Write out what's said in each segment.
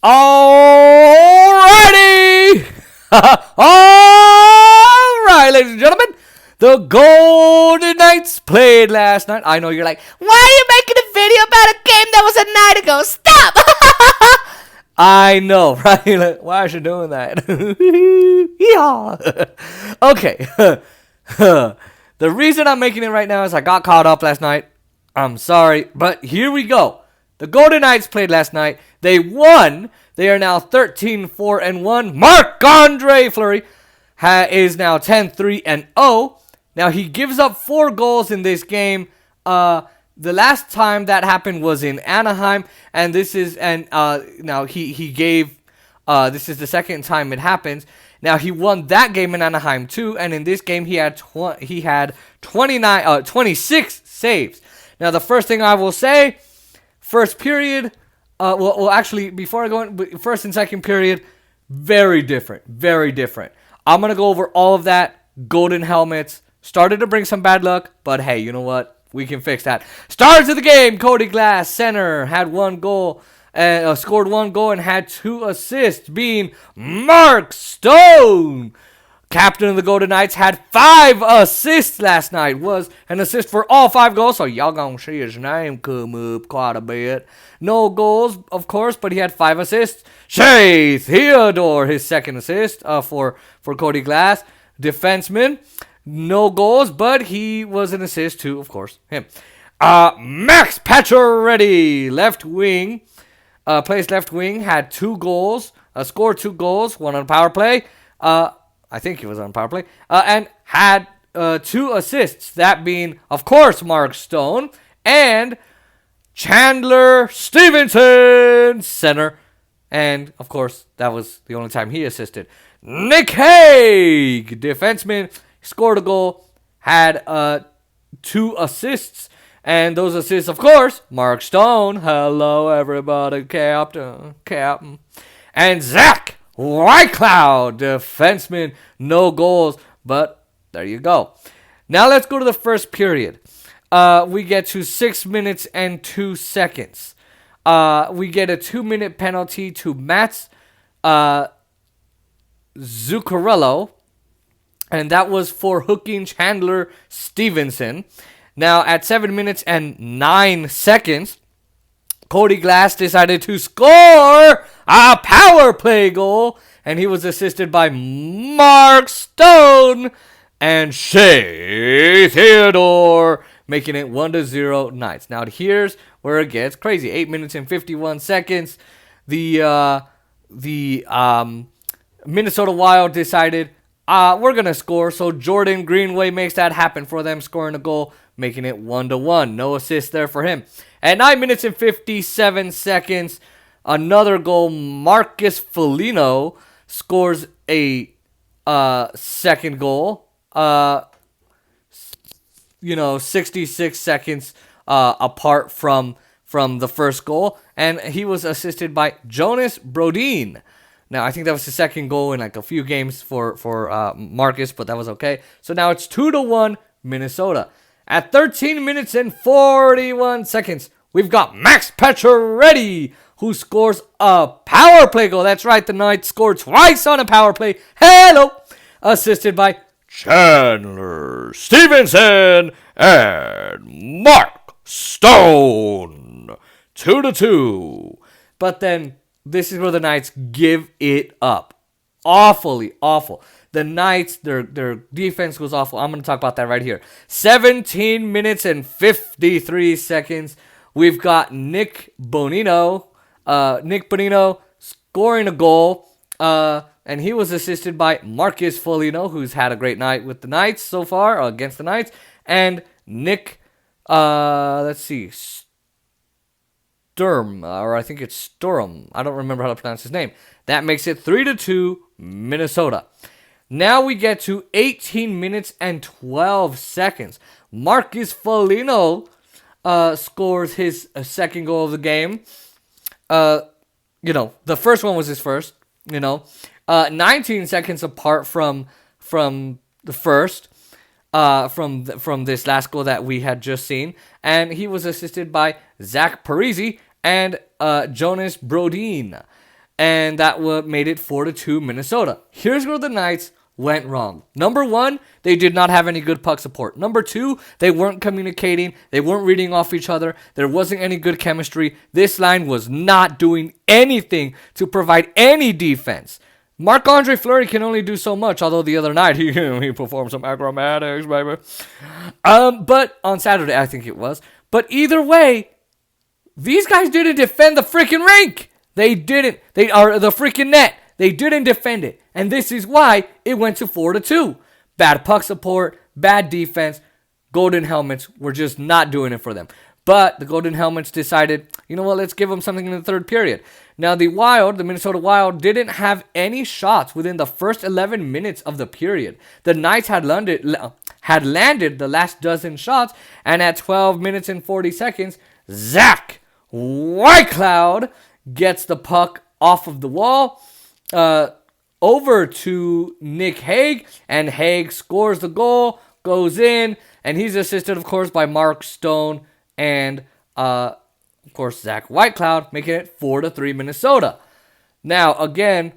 Alrighty! Alright, ladies and gentlemen. The Golden Knights played last night. I know you're like, why are you making a video about a game that was a night ago? Stop! I know, right? Like, why is she doing that? Okay. The reason I'm making it right now is I got caught up last night. I'm sorry, but here we go. The Golden Knights played last night. They won. They are now 13-4-1. Marc-Andre Fleury is now 10-3-0. Now he gives up 4 goals in this game. The last time that happened was in Anaheim, and this is now he gave. This is the second time it happens. Now he won that game in Anaheim too, and in this game he had 26 saves. Now the first thing I will say, first period. Well, actually, before I go in, first and second period, very different, very different. I'm gonna go over all of that. Golden helmets started to bring some bad luck, but hey, you know what? We can fix that. Stars of the game: Cody Glass, center, had 1 goal, and scored 1 goal and had 2 assists. Being Mark Stone, captain of the Golden Knights, had 5 assists last night. Was an assist for all 5 goals, so y'all gonna see his name come up quite a bit. No goals, of course, but he had 5 assists. Shea Theodore, his second assist for Cody Glass. Defenseman, no goals, but he was an assist to, of course, him. Max Pacioretty, left wing, plays left wing, had 2 goals, scored 2 goals, 1 on power play. I think he was on power play, and had 2 assists. That being, of course, Mark Stone and Chandler Stevenson, center. And, of course, that was the only time he assisted. Nick Hague, defenseman, scored a goal, had 2 assists. And those assists, of course, Mark Stone. Hello, everybody, Captain. And Zach Whitecloud, defenseman, no goals. But there you go. Now let's go to the first period. We get to 6 minutes and 2 seconds. We get a 2-minute penalty to Mats Zuccarello, and that was for hooking Chandler Stevenson. Now, at 7 minutes and 9 seconds, Cody Glass decided to score a power play goal, and he was assisted by Mark Stone and Shea Theodore, making it 1-0 Knights. Now, here's where it gets crazy. 8 minutes and 51 seconds. The Minnesota Wild decided, we're going to score. So Jordan Greenway makes that happen for them, scoring a goal, making it 1-1. No assist there for him. At 9 minutes and 57 seconds, another goal. Marcus Foligno scores a second goal. 66 seconds apart from the first goal, and he was assisted by Jonas Brodin. Now, I think that was the second goal in like a few games for Marcus, but that was okay. So now it's 2-1 Minnesota. At 13 minutes and 41 seconds, we've got Max Pacioretty, who scores a power play goal. That's right, the Knights scored twice on a power play. Hello! Assisted by Chandler Stevenson and Mark Stone. 2-2. But then this is where the Knights give it up. Awfully awful. The Knights, their defense was awful. I'm going to talk about that right here. 17 minutes and 53 seconds. We've got Nick Bonino scoring a goal. And he was assisted by Marcus Foligno, who's had a great night with the Knights so far, against the Knights. And Nick, Sturm, or I think it's Sturm. I don't remember how to pronounce his name. That makes it 3-2 Minnesota. Now we get to 18 minutes and 12 seconds. Marcus Foligno scores his second goal of the game. The first one was his first, 19 seconds apart from the first, from this last goal that we had just seen. And he was assisted by Zach Parise and Jonas Brodin. and that made it 4-2 Minnesota. Here's where the Knights went wrong. Number one, they did not have any good puck support. Number two, they weren't communicating. They weren't reading off each other. There wasn't any good chemistry. This line was not doing anything to provide any defense. Marc-Andre Fleury can only do so much, although the other night he performed some acrobatics, baby. But on Saturday, I think it was. But either way, these guys didn't defend the freaking rink. They didn't. They are the freaking net. They didn't defend it. And this is why it went to 4-2. Bad puck support, bad defense. Golden Helmets were just not doing it for them. But the Golden Helmets decided, you know what, let's give them something in the third period. Now the Minnesota Wild, didn't have any shots within the first 11 minutes of the period. The Knights had landed the last dozen shots, and at 12 minutes and 40 seconds, Zach Whitecloud gets the puck off of the wall, over to Nick Hague, and Hague scores the goal, goes in, and he's assisted, of course, by Mark Stone and, of course, Zach Whitecloud, making it 4-3 Minnesota. Now, again,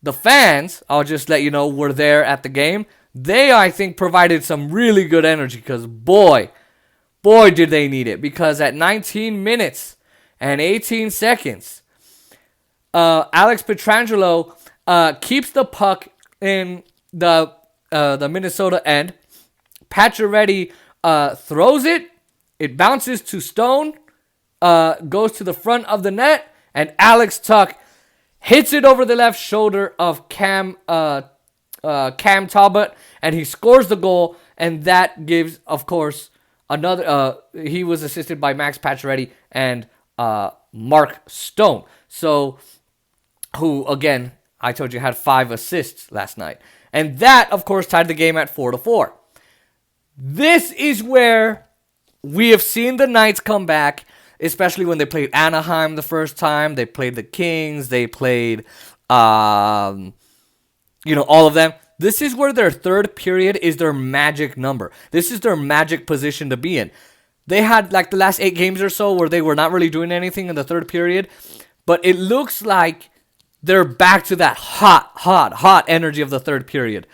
the fans, I'll just let you know, were there at the game. They, I think, provided some really good energy because, boy, did they need it. Because at 19 minutes and 18 seconds, Alex Pietrangelo keeps the puck in the Minnesota end. Pacioretty throws it. It bounces to Stone, goes to the front of the net, and Alex Tuch hits it over the left shoulder of Cam Talbot, and he scores the goal, and that gives, of course, another. He was assisted by Max Pacioretty and Mark Stone. So, who, again, I told you had 5 assists last night. And that, of course, tied the game at 4-4. This is where we have seen the Knights come back, especially when they played Anaheim the first time. They played the Kings. They played, all of them. This is where their third period is their magic number. This is their magic position to be in. They had like the last 8 games or so where they were not really doing anything in the third period. But it looks like they're back to that hot energy of the third period.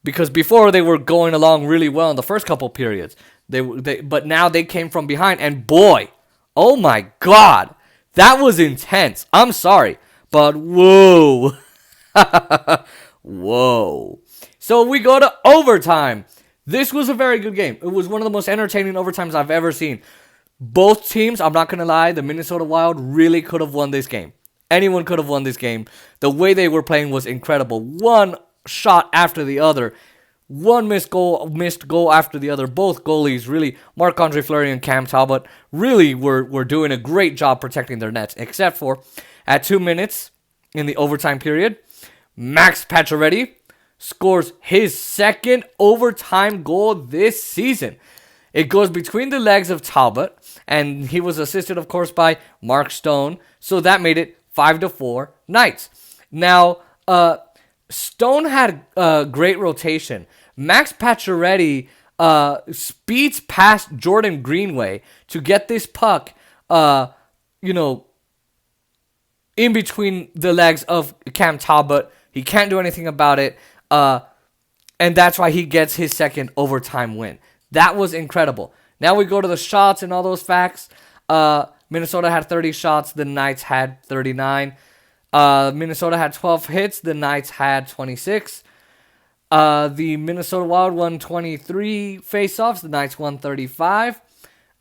Because before they were going along really well in the first couple periods. But now they came from behind. And boy, oh my God, that was intense. I'm sorry, but whoa. Whoa. So we go to overtime. This was a very good game. It was one of the most entertaining overtimes I've ever seen. Both teams, I'm not going to lie, the Minnesota Wild really could have won this game. Anyone could have won this game. The way they were playing was incredible. One shot after the other. One missed goal after the other. Both goalies, really, Marc-Andre Fleury and Cam Talbot, really were doing a great job protecting their nets. Except for, at 2 minutes in the overtime period, Max Pacioretty scores his second overtime goal this season. It goes between the legs of Talbot, and he was assisted, of course, by Mark Stone. So that made it 5-4 Knights. Now, Stone had great rotation. Max Pacioretty speeds past Jordan Greenway to get this puck, in between the legs of Cam Talbot. He can't do anything about it. And that's why he gets his second overtime win. That was incredible. Now we go to the shots and all those facts. Minnesota had 30 shots. The Knights had 39. Minnesota had 12 hits. The Knights had 26. The Minnesota Wild won 23 faceoffs. The Knights won 35.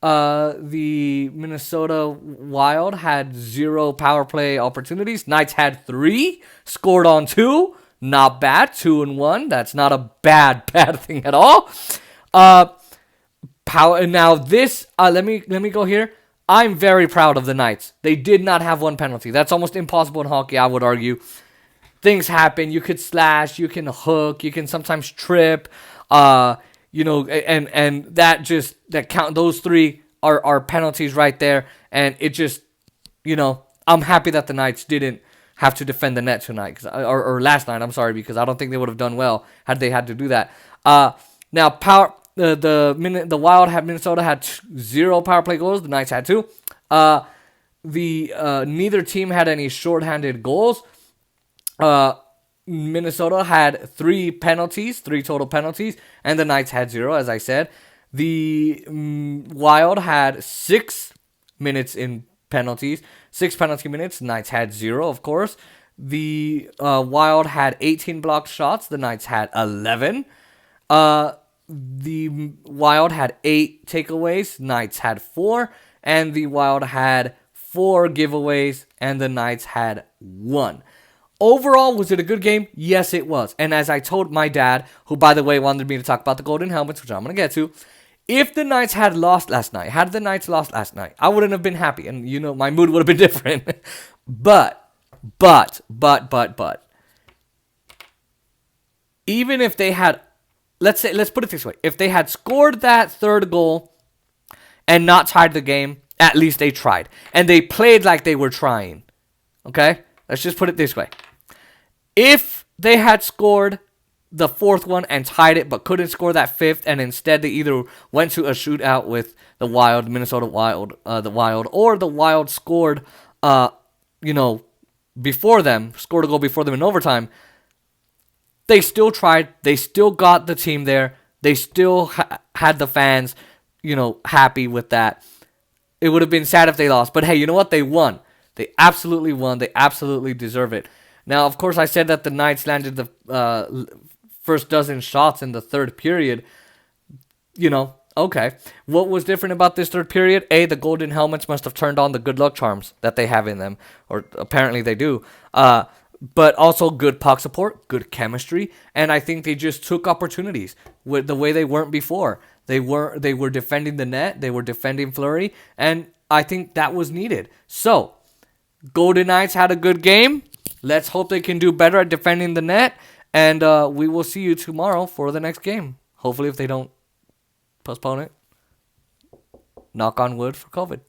The Minnesota Wild had 0 power play opportunities. Knights had 3. Scored on 2. Not bad. 2-1. That's not a bad thing at all. Now this, let me go here. I'm very proud of the Knights. They did not have one penalty. That's almost impossible in hockey, I would argue. Things happen. You could slash, you can hook, you can sometimes trip, and that count. Those 3 are penalties right there, and it just, I'm happy that the Knights didn't have to defend the net tonight, or last night. I'm sorry, because I don't think they would have done well had they had to do that. Now the Wild Minnesota had 0 power play goals. The Knights had 2. the neither team had any shorthanded goals. Minnesota had three total penalties, and the Knights had 0, as I said. The Wild had 6 minutes in penalties, 6 penalty minutes. Knights had 0, of course. The Wild had 18 blocked shots. The Knights had 11. The Wild had 8 takeaways. Knights had 4. And the Wild had 4 giveaways. And the Knights had 1. Overall, was it a good game? Yes, it was. And as I told my dad, who, by the way, wanted me to talk about the Golden Helmets, which I'm going to get to, if the Knights had lost last night, I wouldn't have been happy. And, my mood would have been different. But, even if they had, let's put it this way. If they had scored that third goal and not tied the game, at least they tried. And they played like they were trying. Okay? Let's just put it this way. If they had scored the fourth one and tied it, but couldn't score that fifth, and instead they either went to a shootout with the Wild, Minnesota Wild, or the Wild scored, before them, scored a goal before them in overtime, they still tried. They still got the team there. They still had the fans, happy with that. It would have been sad if they lost, but hey, you know what? They won. They absolutely won. They absolutely deserve it. Now, of course, I said that the Knights landed the first dozen shots in the third period. Okay. What was different about this third period? A, the Golden Helmets must have turned on the good luck charms that they have in them, or apparently they do. But also good puck support, good chemistry, and I think they just took opportunities with the way they weren't before. They were defending the net, they were defending Fleury, and I think that was needed. So, Golden Knights had a good game. Let's hope they can do better at defending the net. And we will see you tomorrow for the next game. Hopefully, if they don't postpone it. Knock on wood for COVID.